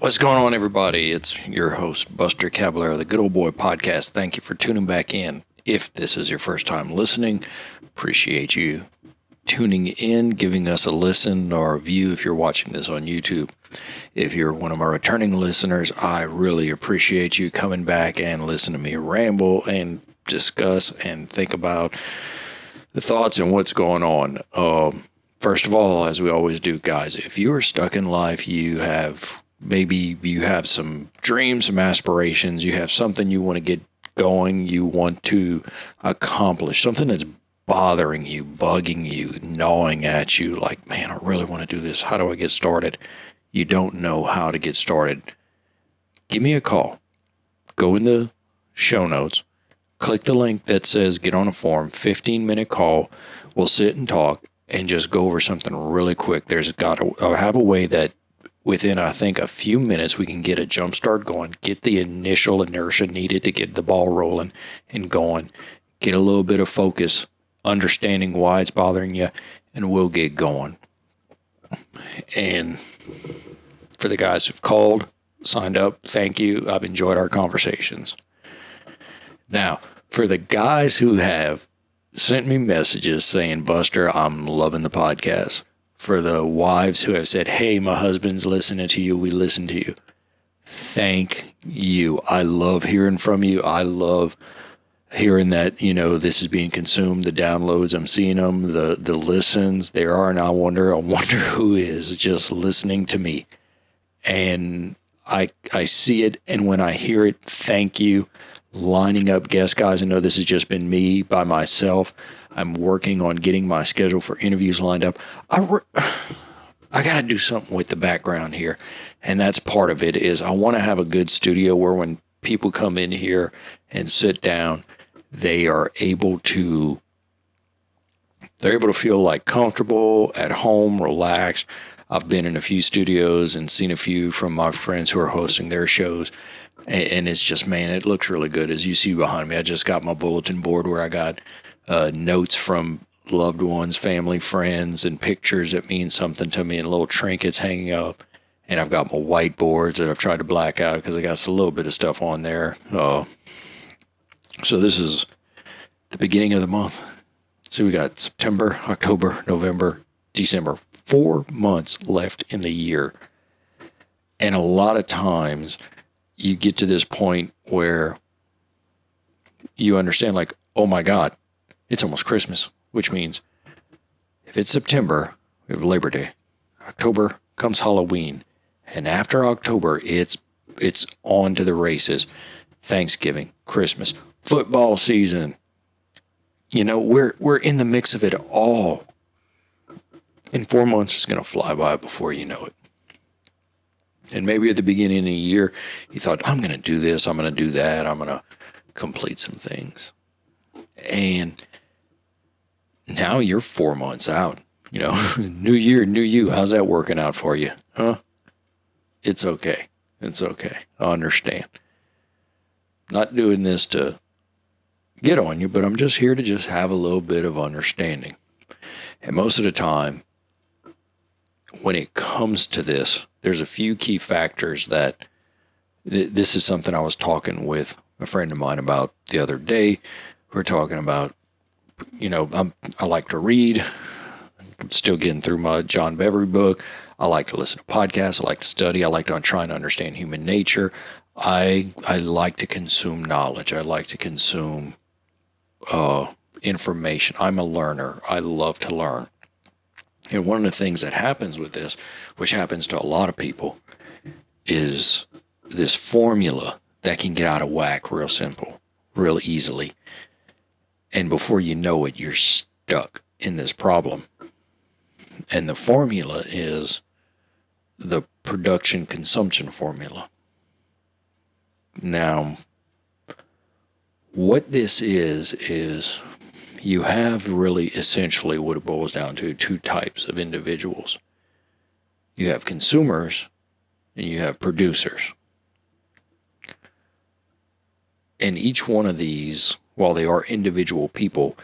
What's going on, everybody? It's your host, Buster Caballero, the Good Old Boy Podcast. Thank you for tuning back in. If this is your first time listening, appreciate you tuning in, giving us a listen or a view if you're watching this on YouTube. If you're one of my returning listeners, I really appreciate you coming back and listen to me ramble and discuss and think about the thoughts and what's going on. First of all, as we always do, guys, if you are stuck in life, maybe you have some dreams, some aspirations, you have something you want to get going, you want to accomplish, something that's bothering you, bugging you, gnawing at you, like, man, I really want to do this. How do I get started? You don't know how to get started. Give me a call. Go in the show notes. Click the link that says get on a form, 15-minute call. We'll sit and talk and just go over something really quick. I have a way that within, I think, a few minutes, we can get a jump start going, get the initial inertia needed to get the ball rolling and going, get a little bit of focus, understanding why it's bothering you, and we'll get going. And for the guys who've called, signed up, thank you. I've enjoyed our conversations. Now, for the guys who have sent me messages saying, Buster, I'm loving the podcast. For the wives who have said, hey, my husband's listening to you, we listen to you. Thank you. I love hearing from you. I love hearing that, this is being consumed, the downloads, I'm seeing them, the listens there are, and I wonder who is just listening to me. And I see it, and when I hear it, thank you. Lining up guest guys. I know this has just been me by myself. I'm working on getting my schedule for interviews lined up. I got to do something with the background here. And that's part of it is I want to have a good studio where when people come in here and sit down, they're able to feel like comfortable, at home, relaxed. I've been in a few studios and seen a few from my friends who are hosting their shows. And it's just, man, it looks really good. As you see behind me, I just got my bulletin board where I got notes from loved ones, family, friends, and pictures that mean something to me, and little trinkets hanging up. And I've got my whiteboards that I've tried to black out because I got a little bit of stuff on there. So this is the beginning of the month. So we got September, October, November, December. 4 months left in the year. And a lot of times you get to this point where you understand, like, oh my God, it's almost Christmas, which means if it's September, we have Labor Day. October comes Halloween. And after October, it's on to the races. Thanksgiving, Christmas, football season. We're in the mix of it all. In 4 months, it's going to fly by before you know it. And maybe at the beginning of the year, you thought, I'm going to do this, I'm going to do that, I'm going to complete some things. And now you're 4 months out. New year, new you. How's that working out for you? Huh? It's okay. It's okay. I understand. Not doing this to get on you, but I'm just here to just have a little bit of understanding. And most of the time, when it comes to this, there's a few key factors that this is something I was talking with a friend of mine about the other day. We're talking about, I like to read. I'm still getting through my John Bevere book. I like to listen to podcasts. I like to study. I like to try and understand human nature. I like to consume knowledge. I like to consume information. I'm a learner. I love to learn. And one of the things that happens with this, which happens to a lot of people, is this formula that can get out of whack real simple, real easily. And before you know it, you're stuck in this problem. And the formula is the production consumption formula. Now, what this is you have really essentially what it boils down to two types of individuals. You have consumers and you have producers. And each one of these, while they are individual people,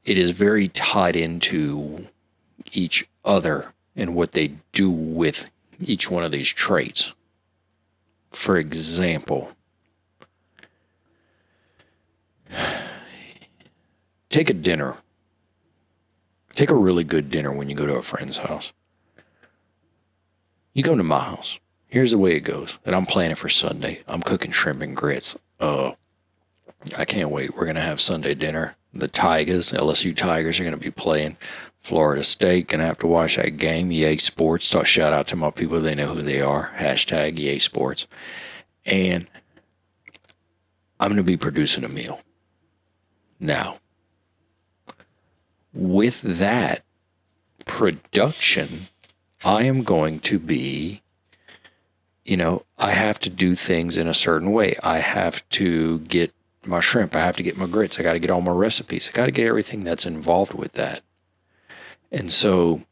it is very tied into each other and what they do with each one of these traits. for example, take a dinner. Take a really good dinner when you go to a friend's house. You come to my house. Here's the way it goes. And I'm planning for Sunday. I'm cooking shrimp and grits. I can't wait. We're going to have Sunday dinner. The Tigers, LSU Tigers, are going to be playing Florida State. Going to have to watch that game. EA Sports. Shout out to my people. They know who they are. Hashtag EA Sports. And I'm going to be producing a meal. Now, with that production, I am going to be, I have to do things in a certain way. I have to get my shrimp. I have to get my grits. I got to get all my recipes. I got to get everything that's involved with that. And so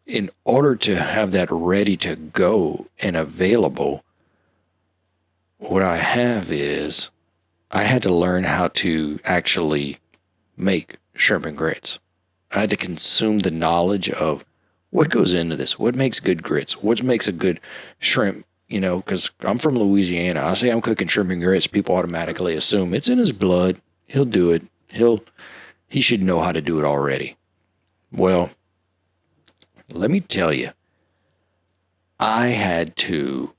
in order to have that ready to go and available, what I have is I had to learn how to actually make shrimp and grits. I had to consume the knowledge of what goes into this, what makes good grits, what makes a good shrimp, because I'm from Louisiana. I say I'm cooking shrimp and grits, people automatically assume it's in his blood. He'll do it. He should know how to do it already. Well, let me tell you, I had to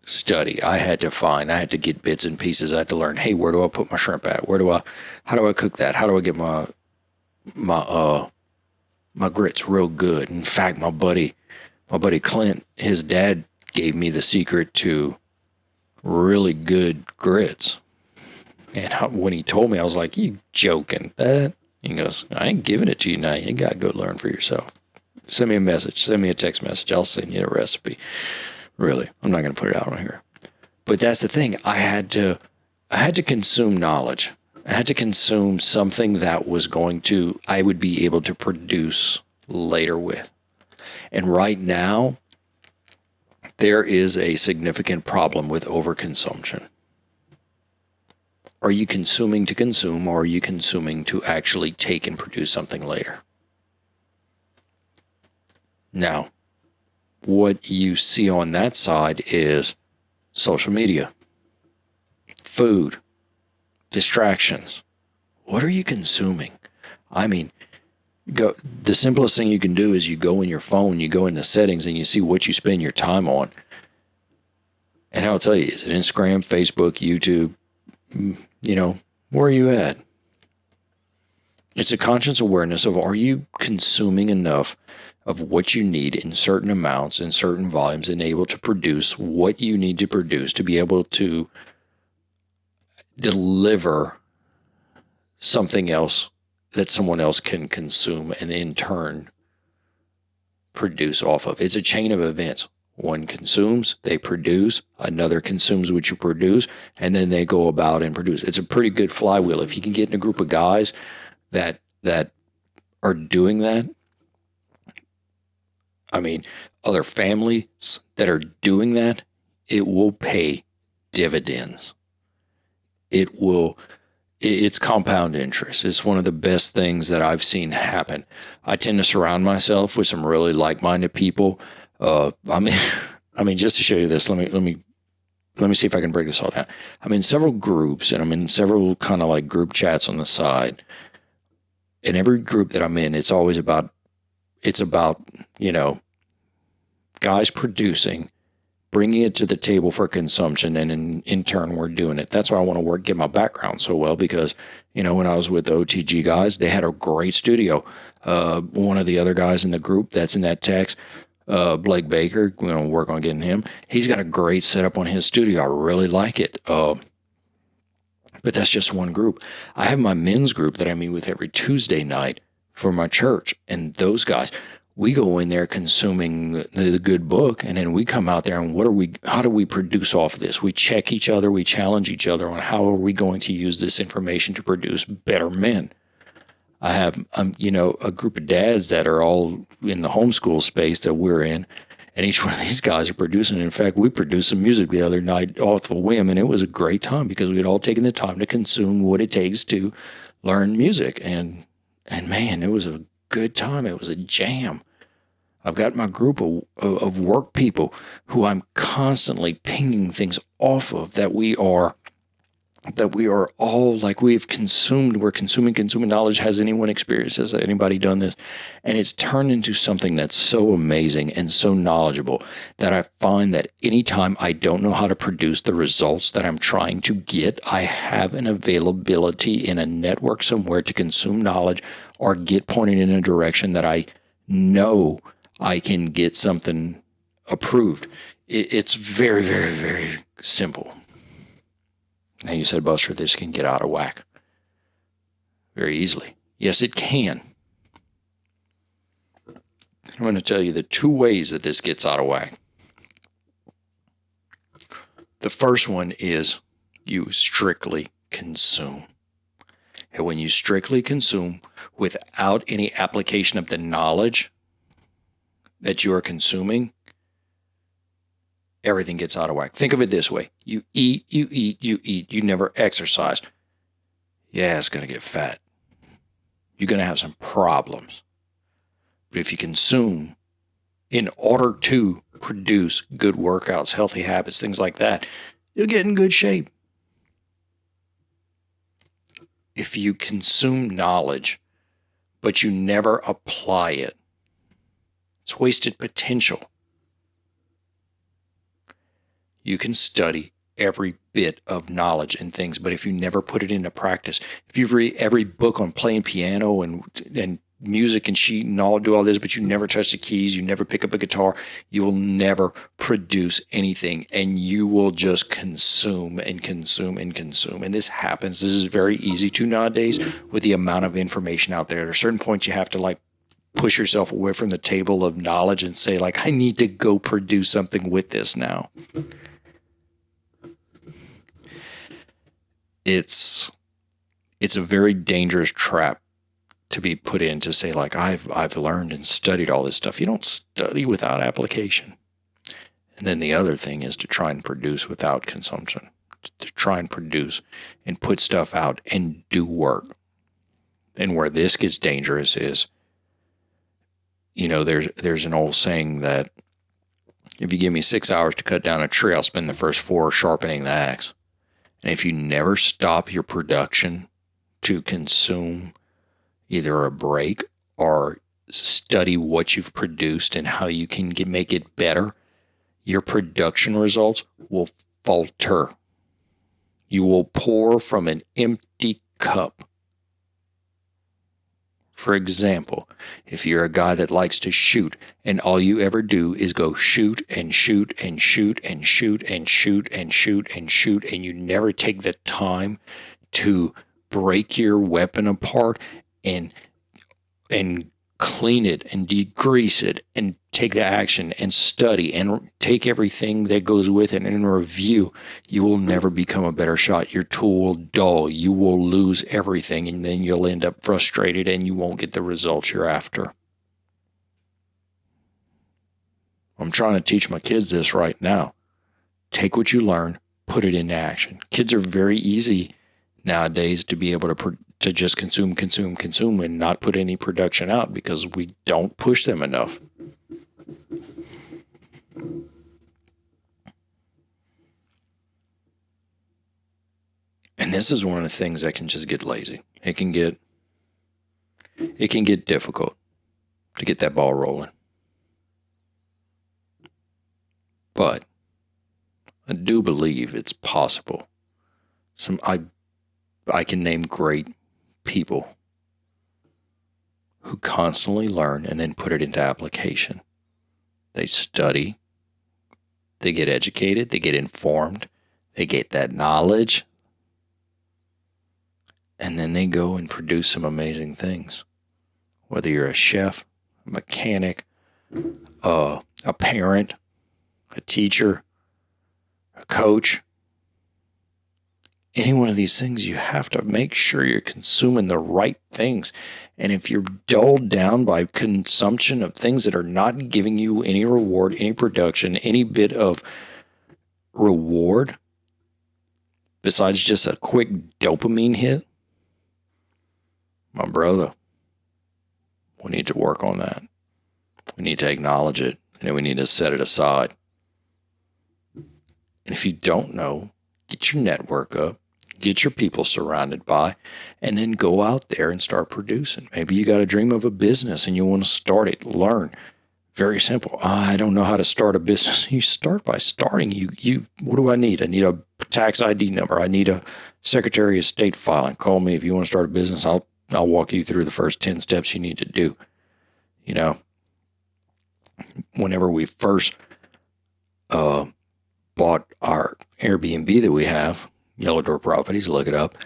study. I had to get bits and pieces. I had to learn, hey, where do I put my shrimp at? How do I cook that? How do I get my grits real good? In fact, my buddy Clint, his dad gave me the secret to really good grits. And when he told me, I was like, you joking? That? He goes, I ain't giving it to you now. You got to go learn for yourself. Send me a message. Send me a text message. I'll send you a recipe. Really, I'm not going to put it out on here. But that's the thing. I had to consume knowledge. I had to consume something that I would be able to produce later with. And right now, there is a significant problem with overconsumption. Are you consuming to consume, or are you consuming to actually take and produce something later? Now, what you see on that side is social media, food, distractions. What are you consuming? I mean, the simplest thing you can do is you go in your phone, you go in the settings, and you see what you spend your time on. And I'll tell you, is it Instagram, Facebook, YouTube? Where are you at? It's a conscious awareness of, are you consuming enough of what you need in certain amounts, in certain volumes, and able to produce what you need to produce to be able to deliver something else that someone else can consume and in turn produce off of. It's a chain of events. One consumes, they produce, another consumes what you produce, and then they go about and produce. It's a pretty good flywheel. If you can get in a group of guys that are doing that, other families that are doing that, it will pay dividends. It's compound interest. It's one of the best things that I've seen happen. I tend to surround myself with some really like-minded people. Just to show you this, let me see if I can break this all down. I'm in several groups, and I'm in several kind of like group chats on the side. In every group that I'm in, it's about, guys producing, bringing it to the table for consumption, and in turn, we're doing it. That's why I want to get my background so well, because, when I was with the OTG guys, they had a great studio. One of the other guys in the group that's in that text, Blake Baker, we're going to work on getting him. He's got a great setup on his studio. I really like it. But that's just one group. I have my men's group that I meet with every Tuesday night for my church. And those guys, we go in there consuming the good book, and then we come out there and how do we produce off of this? We check each other, we challenge each other on how are we going to use this information to produce better men. I have, a group of dads that are all in the homeschool space that we're in, and each one of these guys are producing. In fact, we produced some music the other night off a whim, and it was a great time because we had all taken the time to consume what it takes to learn music. And man, it was a good time. It was a jam. I've got my group of work people who I'm constantly pinging things off of that we are all like we're consuming knowledge. Has anyone experienced this? Has anybody done this? And it's turned into something that's so amazing and so knowledgeable that I find that anytime I don't know how to produce the results that I'm trying to get, I have an availability in a network somewhere to consume knowledge or get pointed in a direction that I know I can get something approved. It's very, very, very simple. Now you said, Buster, this can get out of whack very easily. Yes, it can. I'm going to tell you the two ways that this gets out of whack. The first one is you strictly consume. And when you strictly consume without any application of the knowledge that you are consuming, everything gets out of whack. Think of it this way. You eat. You never exercise. Yeah, it's going to get fat. You're going to have some problems. But if you consume in order to produce good workouts, healthy habits, things like that, you'll get in good shape. If you consume knowledge, but you never apply it, it's wasted potential. You can study every bit of knowledge and things, but if you never put it into practice, if you've read every book on playing piano and music and sheet and do all this, but you never touch the keys, you never pick up a guitar, you will never produce anything, and you will just consume and consume and consume. And this happens. This is very easy to nowadays with the amount of information out there. At a certain point, you have to push yourself away from the table of knowledge and say, I need to go produce something with this now. It's a very dangerous trap to be put in to say, I've learned and studied all this stuff. You don't study without application. And then the other thing is to try and produce without consumption, to try and produce and put stuff out and do work. And where this gets dangerous is, there's an old saying that if you give me 6 hours to cut down a tree, I'll spend the first 4 sharpening the axe. And if you never stop your production to consume either a break or study what you've produced and how you can make it better, your production results will falter. You will pour from an empty cup. For example, if you're a guy that likes to shoot and all you ever do is go shoot and shoot and shoot and shoot and shoot and shoot and shoot, and you never take the time to break your weapon apart and clean it and degrease it and take the action and study and take everything that goes with it and review, you will never become a better shot. Your tool will dull. You will lose everything, and then you'll end up frustrated and you won't get the results you're after. I'm trying to teach my kids this right now. Take what you learn, put it into action. Kids are very easy nowadays to be able to just consume and not put any production out because we don't push them enough. And this is one of the things that can just get lazy. It can get difficult to get that ball rolling. But I do believe it's possible. I can name great people who constantly learn and then put it into application. They study, they get educated, they get informed, they get that knowledge, and then they go and produce some amazing things. Whether you're a chef, a mechanic, a parent, a teacher, a coach, any one of these things, you have to make sure you're consuming the right things. And if you're dulled down by consumption of things that are not giving you any reward, any production, any bit of reward, besides just a quick dopamine hit, my brother, we need to work on that. We need to acknowledge it, and then we need to set it aside. And if you don't know, get your network up, get your people surrounded by, and then go out there and start producing. Maybe you got a dream of a business and you want to start it, learn. Very simple. I don't know how to start a business. You start by starting. What do I need? I need a tax ID number. I need a Secretary of State filing. Call me if you want to start a business. I'll walk you through the first 10 steps you need to do. You know, whenever we first bought our Airbnb that we have, Yellow Door Properties, look it up.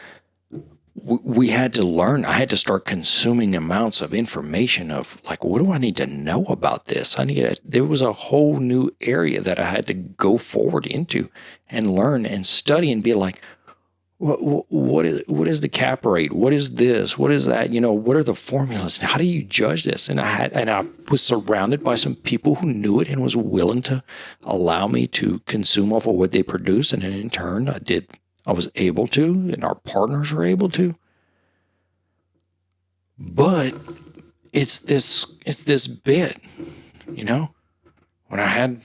We had to learn. I had to start consuming amounts of information of like, what do I need to know about this? There was a whole new area that I had to go forward into and learn and study and be like, what is the cap rate? What is this? What is that? You know, what are the formulas? How do you judge this? And I was surrounded by some people who knew it and was willing to allow me to consume off of what they produced. And then in turn, I was able to, and our partners were able to. But it's this bit, you know, when I had,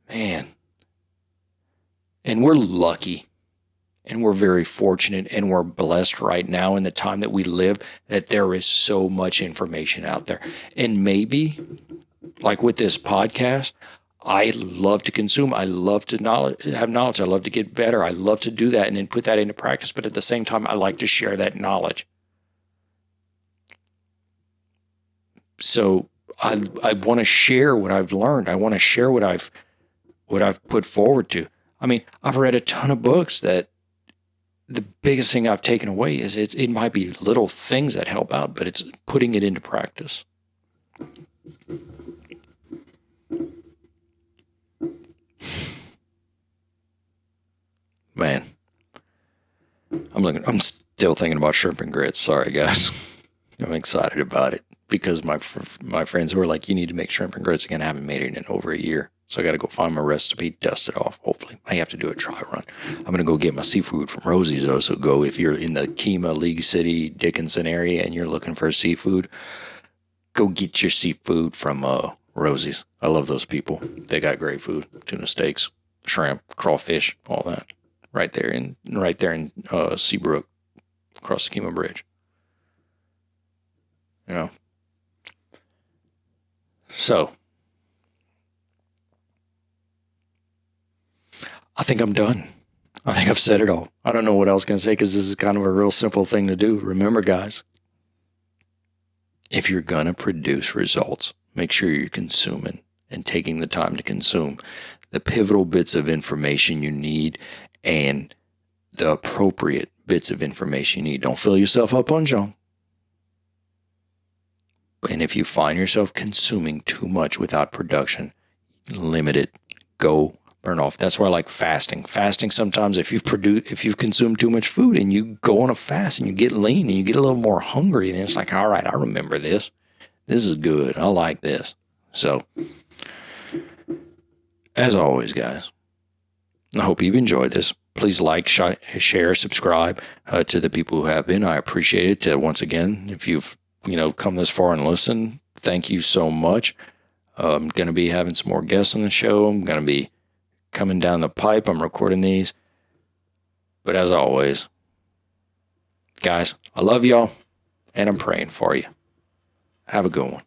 man, and we're lucky and we're very fortunate and we're blessed right now in the time that we live that there is so much information out there. And maybe like with this podcast, I love to consume. I love to have knowledge. I love to get better. I love to do that and then put that into practice. But at the same time, I like to share that knowledge. So I want to share what I've learned. I want to share what I've put forward to. I mean, I've read a ton of books that the biggest thing I've taken away is it might be little things that help out, but it's putting it into practice. Man, I'm still thinking about shrimp and grits. Sorry, guys. I'm excited about it because my friends who are like, you need to make shrimp and grits again. I haven't made it in over a year. So I got to go find my recipe, dust it off. Hopefully, I have to do a try run. I'm going to go get my seafood from Rosie's though. So go, if you're in the Kemah, League City, Dickinson area and you're looking for seafood, go get your seafood from Rosie's. I love those people. They got great food. Tuna steaks, shrimp, crawfish, all that. Right there in Seabrook, across the Kemah Bridge. You know. So I think I'm done. I think I've said it all. I don't know what else I can say because this is kind of a real simple thing to do. Remember, guys, if you're going to produce results, make sure you're consuming and taking the time to consume the pivotal bits of information you need and the appropriate bits of information you need. Don't fill yourself up on junk. And if you find yourself consuming too much without production, limit it. Go burn off. That's why I like fasting. Fasting sometimes, if you've consumed too much food and you go on a fast and you get lean and you get a little more hungry, then it's like, all right, I remember this. This is good. I like this. So, as always, guys, I hope you've enjoyed this. Please like, share, subscribe to the people who have been. I appreciate it. Once again, if you've come this far and listened, thank you so much. I'm going to be having some more guests on the show. I'm going to be coming down the pipe. I'm recording these. But as always, guys, I love y'all, and I'm praying for you. Have a good one.